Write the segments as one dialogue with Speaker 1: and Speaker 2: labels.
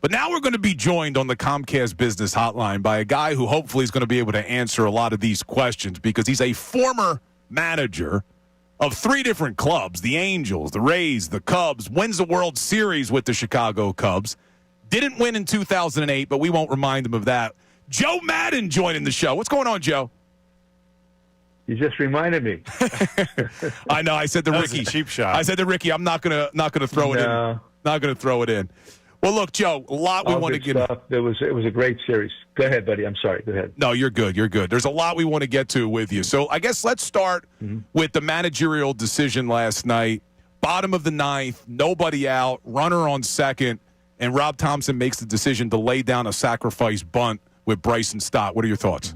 Speaker 1: But now we're going to be joined on the Comcast Business Hotline by a guy who hopefully is going to be able to answer a lot of these questions because he's a former manager of 3 different clubs, the Angels, the Rays, the Cubs, wins the World Series with the Chicago Cubs. Didn't win in 2008, but we won't remind him of that. Joe Maddon joining the show. What's going on, Joe?
Speaker 2: You just reminded me.
Speaker 1: I know. I said to Ricky,
Speaker 3: cheap shot.
Speaker 1: I said to Ricky, I'm not gonna throw it in. Not gonna throw it in. Well, look, Joe, a lot we want to get.
Speaker 2: It was a great series. Go ahead, buddy. I'm sorry. Go ahead.
Speaker 1: No, you're good. You're good. There's a lot we want to get to with you. So I guess let's start with the managerial decision last night. Bottom of the 9th, nobody out, runner on second, and Rob Thompson makes the decision to lay down a sacrifice bunt with Bryson Stott. What are your thoughts?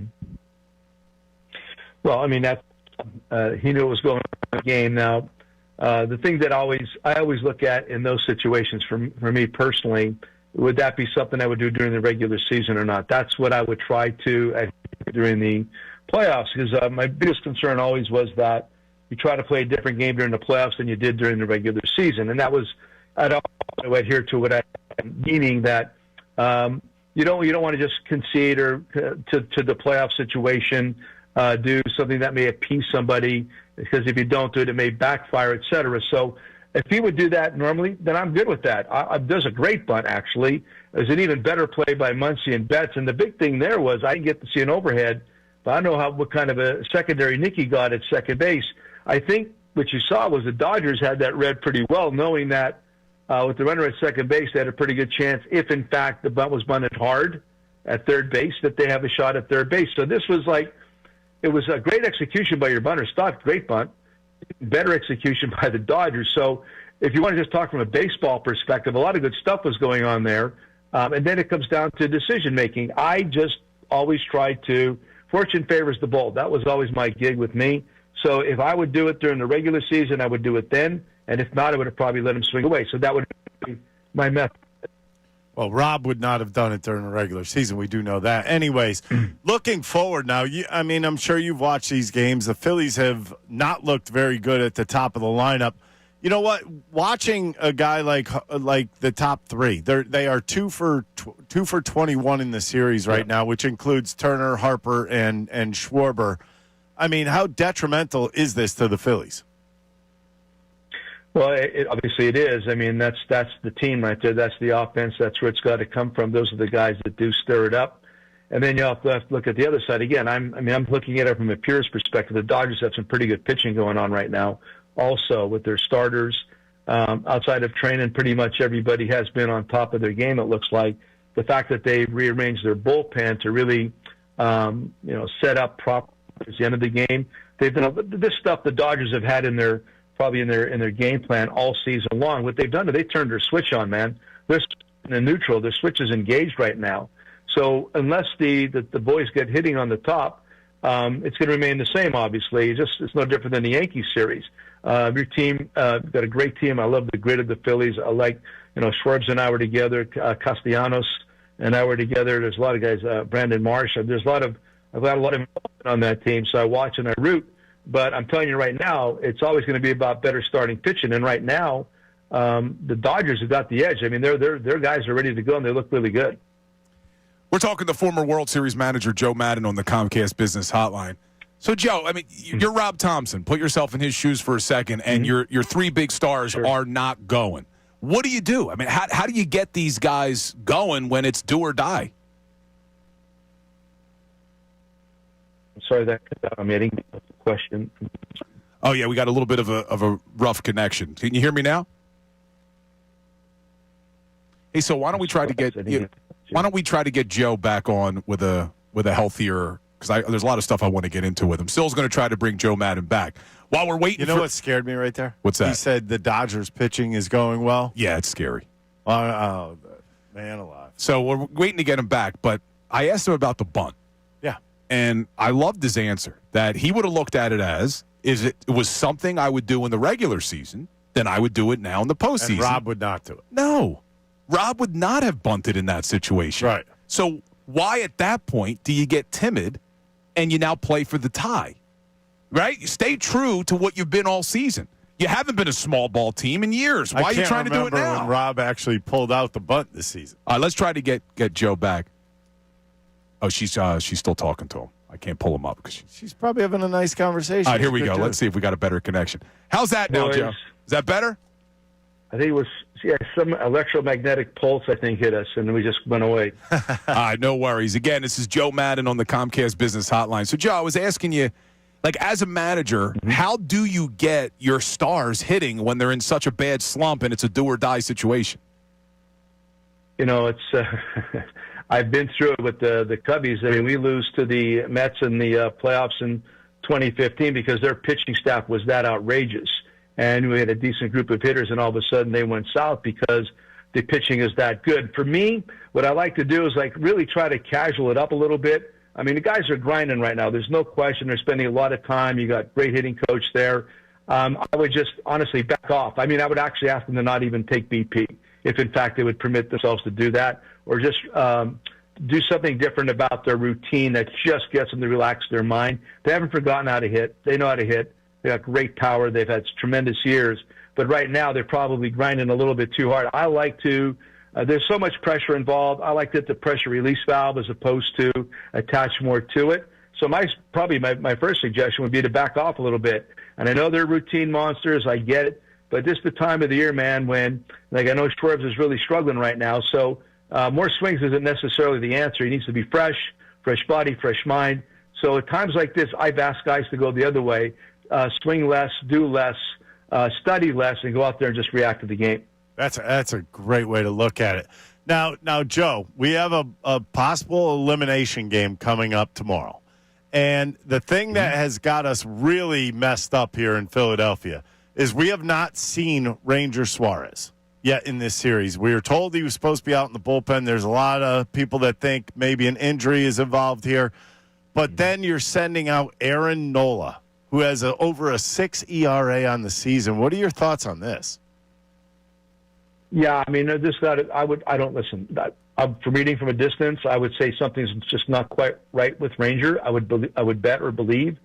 Speaker 2: Well, I mean, he knew it was going on in the game. Now, the thing that I always look at in those situations, for me personally, would that be something I would do during the regular season or not? That's what I would try to during the playoffs, because my biggest concern always was that you try to play a different game during the playoffs than you did during the regular season, and that was I'd adhere to what meaning that you don't want to just concede or to the playoff situation. Do something that may appease somebody, because if you don't do it, it may backfire, et cetera. So if he would do that normally, then I'm good with that. There's a great bunt, actually. There's an even better play by Muncy and Betts. And the big thing there was I didn't get to see an overhead, but I know what kind of a secondary nick he got at second base. I think what you saw was the Dodgers had that read pretty well, knowing that with the runner at second base, they had a pretty good chance, if in fact the bunt was bunted hard at third base, that they have a shot at third base. So this was it was a great execution by your bunter. Stott, great bunt. Better execution by the Dodgers. So if you want to just talk from a baseball perspective, a lot of good stuff was going on there. And then it comes down to decision-making. I just always try to – fortune favors the bold. That was always my gig with me. So if I would do it during the regular season, I would do it then. And if not, I would have probably let him swing away. So that would be my method.
Speaker 3: Well, Rob would not have done it during the regular season. We do know that. Anyways, looking forward now, I'm sure you've watched these games. The Phillies have not looked very good at the top of the lineup. You know what? Watching a guy like the top 3, they are 2 for 21 in the series right now, which includes Turner, Harper, and Schwarber. I mean, how detrimental is this to the Phillies?
Speaker 2: Well, obviously it is. I mean, that's the team right there. That's the offense. That's where it's got to come from. Those are the guys that do stir it up. And then you have to look at the other side again. I'm looking at it from a purist perspective. The Dodgers have some pretty good pitching going on right now, also with their starters. Outside of training, pretty much everybody has been on top of their game. It looks like the fact that they rearranged their bullpen to really, set up properly at the end of the game. They've done this stuff the Dodgers have had in their game plan all season long. What they've done is they turned their switch on, man. They're in the neutral. Their switch is engaged right now. So unless the boys get hitting on the top, it's going to remain the same, obviously. It's no different than the Yankees series. Your team got a great team. I love the grit of the Phillies. I like, Schwartz and I were together. Castellanos and I were together. There's a lot of guys, Brandon Marsh. I've got a lot of involvement on that team, so I watch and I root. But I'm telling you right now, it's always going to be about better starting pitching. And right now, the Dodgers have got the edge. I mean, their guys are ready to go, and they look really good.
Speaker 1: We're talking to former World Series manager Joe Maddon on the Comcast Business Hotline. So, Joe, I mean, you're Rob Thompson. Put yourself in his shoes for a second, and your 3 big stars are not going. What do you do? I mean, how do you get these guys going when it's do or die?
Speaker 2: I'm sorry that I'm getting the question.
Speaker 1: Oh, yeah, we got a little bit of a rough connection. Can you hear me now? Hey, so why don't we try to get Joe back on with a healthier, because there's a lot of stuff I want to get into with him. Still's going to try to bring Joe Maddon back. While we're waiting,
Speaker 3: you know what scared me right there?
Speaker 1: What's that?
Speaker 3: He said the Dodgers pitching is going well.
Speaker 1: Yeah, it's scary.
Speaker 3: Oh, man alive.
Speaker 1: So we're waiting to get him back, but I asked him about the bunt.
Speaker 3: Yeah.
Speaker 1: And I loved his answer that he would have looked at it as, it was something I would do in the regular season, then I would do it now in the postseason.
Speaker 3: And Rob would not do it.
Speaker 1: No. Rob would not have bunted in that situation.
Speaker 3: Right.
Speaker 1: So why at that point do you get timid and you now play for the tie? Right? You stay true to what you've been all season. You haven't been a small ball team in years. Why are you trying to do it now?
Speaker 3: I can't remember when Rob actually pulled out the bunt this season.
Speaker 1: All right, let's try to get Joe back. Oh, she's still talking to him. I can't pull him up because
Speaker 3: she's probably having a nice conversation.
Speaker 1: All right, here we go. Let's see if we got a better connection. How's that now, Joe? Is that better?
Speaker 2: I think it was some electromagnetic pulse, I think, hit us, and we just went away.
Speaker 1: All right, no worries. Again, this is Joe Maddon on the Comcast Business Hotline. So, Joe, I was asking you, like, as a manager, how do you get your stars hitting when they're in such a bad slump and it's a do-or-die situation?
Speaker 2: You know, it's I've been through it with the Cubbies. I mean, we lose to the Mets in the playoffs in 2015 because their pitching staff was that outrageous. And we had a decent group of hitters, and all of a sudden they went south because the pitching is that good. For me, what I like to do is like really try to casual it up a little bit. I mean, the guys are grinding right now. There's no question. They're spending a lot of time. You got great hitting coach there. I would just honestly back off. I mean, I would actually ask them to not even take BP if, in fact, they would permit themselves to do that, or just do something different about their routine that just gets them to relax their mind. They haven't forgotten how to hit. They know how to hit. They got great power. They've had tremendous years. But right now, they're probably grinding a little bit too hard. I like to there's so much pressure involved. I like to hit the pressure release valve as opposed to attach more to it. So my first suggestion would be to back off a little bit. And I know they're routine monsters. I get it. But this is the time of the year, man, when, like, I know Schwartz is really struggling right now. So more swings isn't necessarily the answer. He needs to be fresh body, fresh mind. So at times like this, I've asked guys to go the other way. Swing less, do less, study less, and go out there and just react to the game.
Speaker 3: That's a great way to look at it. Now, Joe, we have a possible elimination game coming up tomorrow. And the thing that has got us really messed up here in Philadelphia is we have not seen Ranger Suarez yet in this series. We were told he was supposed to be out in the bullpen. There's a lot of people that think maybe an injury is involved here. But then you're sending out Aaron Nola, who has over a 6 ERA on the season. What are your thoughts on this?
Speaker 2: Yeah, I mean, from reading from a distance, I would say something's just not quite right with Ranger. I would bet or believe.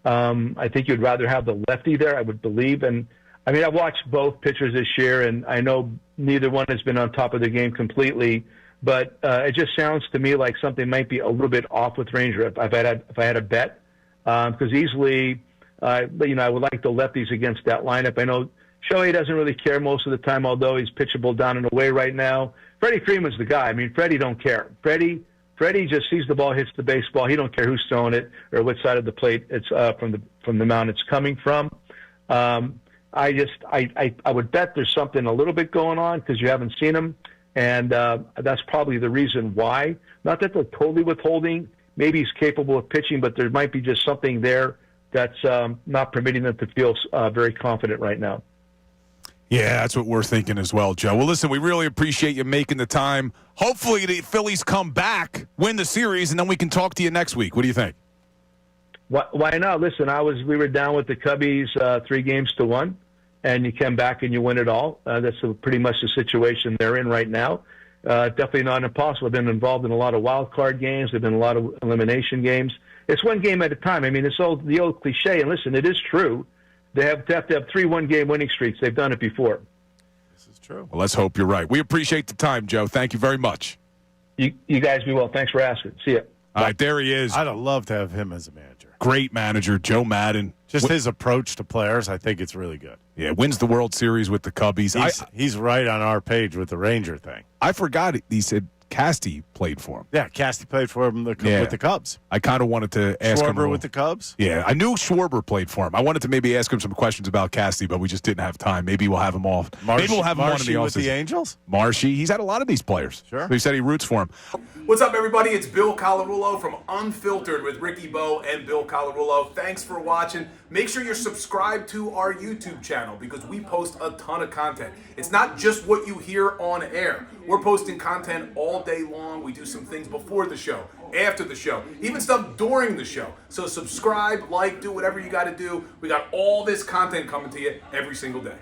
Speaker 2: I think you'd rather have the lefty there. I would believe, and I mean, I've watched both pitchers this year, and I know neither one has been on top of their game completely. But it just sounds to me like something might be a little bit off with Ranger. If I had a bet, because easily, I would like the lefties against that lineup. I know Shohei doesn't really care most of the time, although he's pitchable down and away right now. Freddie Freeman's the guy. I mean, Freddie don't care. Freddie just sees the ball, hits the baseball. He don't care who's throwing it or which side of the plate it's from the mound it's coming from. I would bet there's something a little bit going on because you haven't seen him, and that's probably the reason why. Not that they're totally withholding. Maybe he's capable of pitching, but there might be just something there that's not permitting them to feel very confident right now.
Speaker 1: Yeah, that's what we're thinking as well, Joe. Well, listen, we really appreciate you making the time. Hopefully the Phillies come back, win the series, and then we can talk to you next week. What do you think?
Speaker 2: Why not? Listen, we were down with the Cubbies 3-1, and you come back and you win it all. That's pretty much the situation they're in right now. Definitely not impossible. They've been involved in a lot of wild card games. There've been a lot of elimination games. It's one game at a time. I mean, it's the old cliche, and listen, it is true. They have to have 3 one-game winning streaks. They've done it before.
Speaker 3: This is true.
Speaker 1: Well, let's hope you're right. We appreciate the time, Joe. Thank you very much.
Speaker 2: You guys be well. Thanks for asking. See ya.
Speaker 1: All right, there he is.
Speaker 3: I'd love to have him as a manager.
Speaker 1: Great manager, Joe Maddon.
Speaker 3: Just his approach to players, I think it's really good.
Speaker 1: Yeah, wins the World Series with the Cubbies.
Speaker 3: He's right on our page with the Ranger thing.
Speaker 1: I forgot he said Casty played for him.
Speaker 3: Yeah, Casty played for him with the Cubs.
Speaker 1: I kind of wanted to ask him.
Speaker 3: Schwarber with the Cubs?
Speaker 1: Yeah, I knew Schwarber played for him. I wanted to maybe ask him some questions about Casty, but we just didn't have time. Maybe we'll have him off. Maybe we'll have him on in the offseason.
Speaker 3: With the Angels?
Speaker 1: Marshy. He's had a lot of these players.
Speaker 3: Sure.
Speaker 1: He said he roots for him.
Speaker 4: What's up, everybody? It's Bill Colarulo from Unfiltered with Ricky Bo and Bill Colarulo. Thanks for watching. Make sure you're subscribed to our YouTube channel because we post a ton of content. It's not just what you hear on air. We're posting content all day long. We do some things before the show, after the show, even stuff during the show. So subscribe, like, do whatever you got to do. We got all this content coming to you every single day.